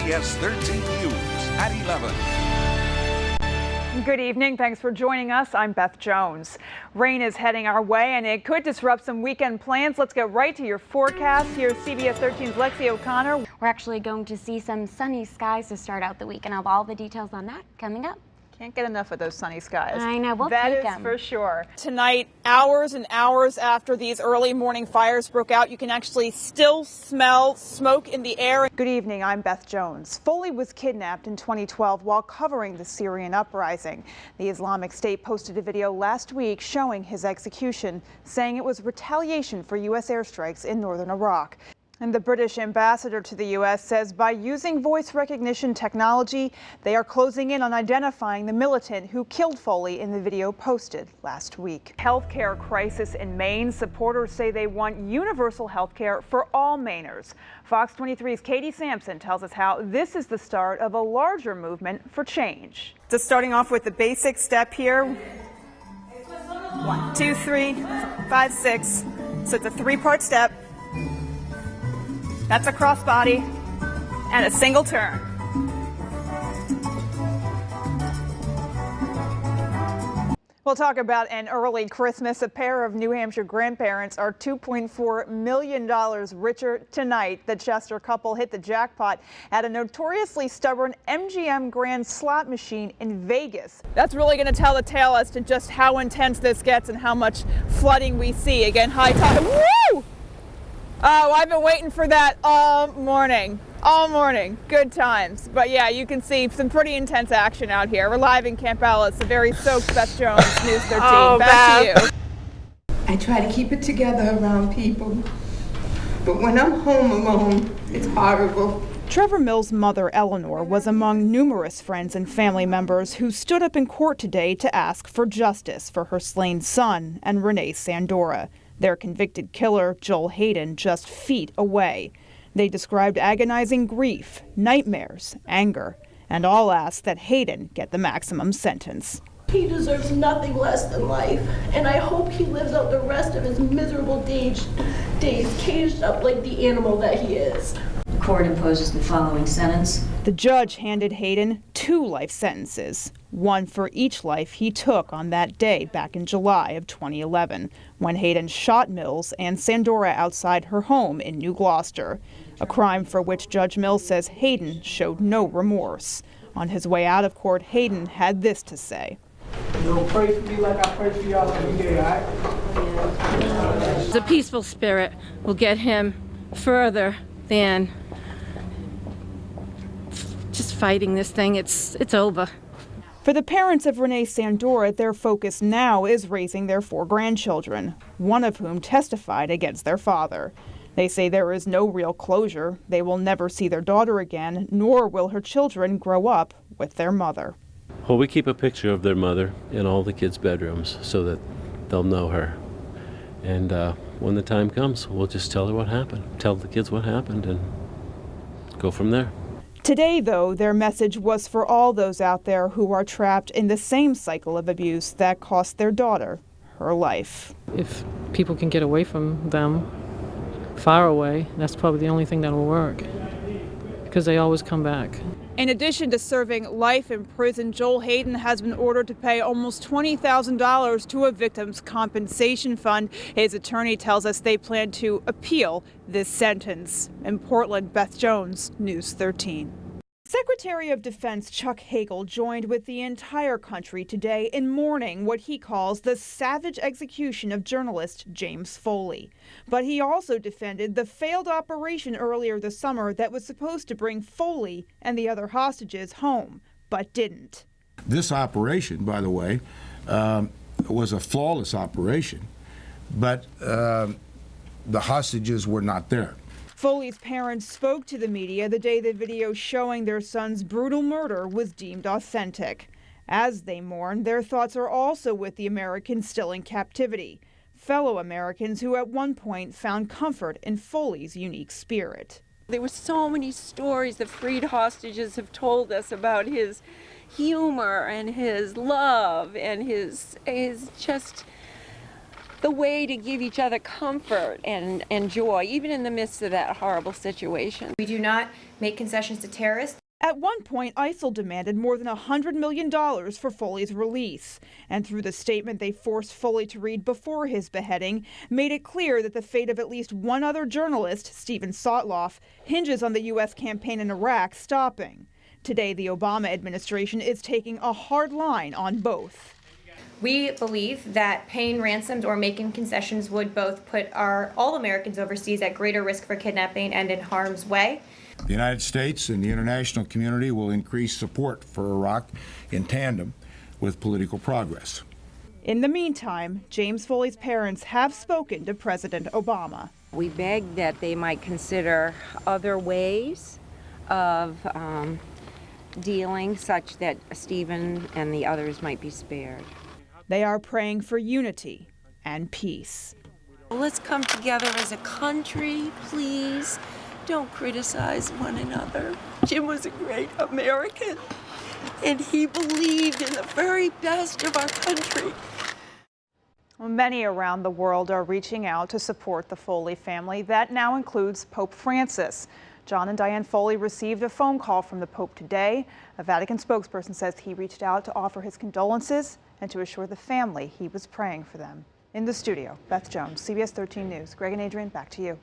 CBS 13 News at 11. Good evening. Thanks for joining us. I'm Beth Jones. Rain is heading our way and it could disrupt some weekend plans. Let's get right to your forecast. Here's CBS 13's Lexi O'Connor. We're actually going to see some sunny skies to start out the week, and I'll have all the details on that coming up. Can't get enough of those sunny skies. I know, we'll take them. That is for sure. Tonight, hours and hours after these early morning fires broke out, you can actually still smell smoke in the air. Good evening, I'm Beth Jones. Foley was kidnapped in 2012 while covering the Syrian uprising. The Islamic State posted a video last week showing his execution, saying it was retaliation for U.S. airstrikes in northern Iraq. And the British ambassador to the U.S. says by using voice recognition technology, they are closing in on identifying the militant who killed Foley in the video posted last week. Healthcare crisis in Maine. Supporters say they want universal health care for all Mainers. Fox 23's Katie Sampson tells us how this is the start of a larger movement for change. Just starting off with the basic step here. 1, 2, 3, 5, 6. So it's a 3-part step. That's a crossbody and a single turn. We'll talk about an early Christmas. A pair of New Hampshire grandparents are $2.4 million richer tonight. The Chester couple hit the jackpot at a notoriously stubborn MGM Grand slot machine in Vegas. That's really going to tell the tale as to just how intense this gets and how much flooding we see. Again, high tide. Woo! Oh, I've been waiting for that all morning. Good times. But yeah, you can see some pretty intense action out here. We're live in Camp Ellis, a very soaked Beth Jones, News 13. Back to you. I try to keep it together around people, but when I'm home alone, it's horrible. Trevor Mills' mother, Eleanor, was among numerous friends and family members who stood up in court today to ask for justice for her slain son and Renee Sandora. Their convicted killer, Joel Hayden, just feet away. They described agonizing grief, nightmares, anger, and all asked that Hayden get the maximum sentence. He deserves nothing less than life, and I hope he lives out the rest of his miserable days caged up like the animal that he is. The court imposes the following sentence. The judge handed Hayden 2 life sentences, one for each life he took on that day back in July of 2011, when Hayden shot Mills and Sandora outside her home in New Gloucester, a crime for which Judge Mills says Hayden showed no remorse. On his way out of court, Hayden had this to say. You'll pray for me like I pray for y'all every day, all right? The peaceful spirit will get him further than just fighting this thing. It's over. For the parents of Renee Sandora, their focus now is raising their 4 grandchildren, one of whom testified against their father. They say there is no real closure. They will never see their daughter again, nor will her children grow up with their mother. Well, we keep a picture of their mother in all the kids' bedrooms so that they'll know her. And when the time comes, we'll just tell her what happened, tell the kids what happened, and go from there. Today, though, their message was for all those out there who are trapped in the same cycle of abuse that cost their daughter her life. If people can get away from them, far away, that's probably the only thing that will work, because they always come back. In addition to serving life in prison, Joel Hayden has been ordered to pay almost $20,000 to a victim's compensation fund. His attorney tells us they plan to appeal this sentence. In Portland, Beth Jones, News 13. Secretary of Defense Chuck Hagel joined with the entire country today in mourning what he calls the savage execution of journalist James Foley. But he also defended the failed operation earlier this summer that was supposed to bring Foley and the other hostages home, but didn't. This operation, by the way, was a flawless operation, but the hostages were not there. Foley's parents spoke to the media the day the video showing their son's brutal murder was deemed authentic. As they mourn, their thoughts are also with the Americans still in captivity, fellow Americans who at one point found comfort in Foley's unique spirit. There were so many stories the freed hostages have told us about his humor and his love and his just the way to give each other comfort and joy, even in the midst of that horrible situation. We do not make concessions to terrorists. At one point, ISIL demanded more than $100 million for Foley's release. And through the statement they forced Foley to read before his beheading, made it clear that the fate of at least one other journalist, Stephen Sotloff, hinges on the U.S. campaign in Iraq stopping. Today, the Obama administration is taking a hard line on both. We believe that paying ransoms or making concessions would both put all Americans overseas at greater risk for kidnapping and in harm's way. The United States and the international community will increase support for Iraq in tandem with political progress. In the meantime, James Foley's parents have spoken to President Obama. We beg that they might consider other ways of dealing such that Stephen and the others might be spared. They are praying for unity and peace. Let's come together as a country, please. Don't criticize one another. Jim was a great American, and he believed in the very best of our country. Many around the world are reaching out to support the Foley family. That now includes Pope Francis. John and Diane Foley received a phone call from the Pope today. A Vatican spokesperson says he reached out to offer his condolences and to assure the family he was praying for them. In the studio, Beth Jones, CBS 13 News. Greg and Adrian, back to you.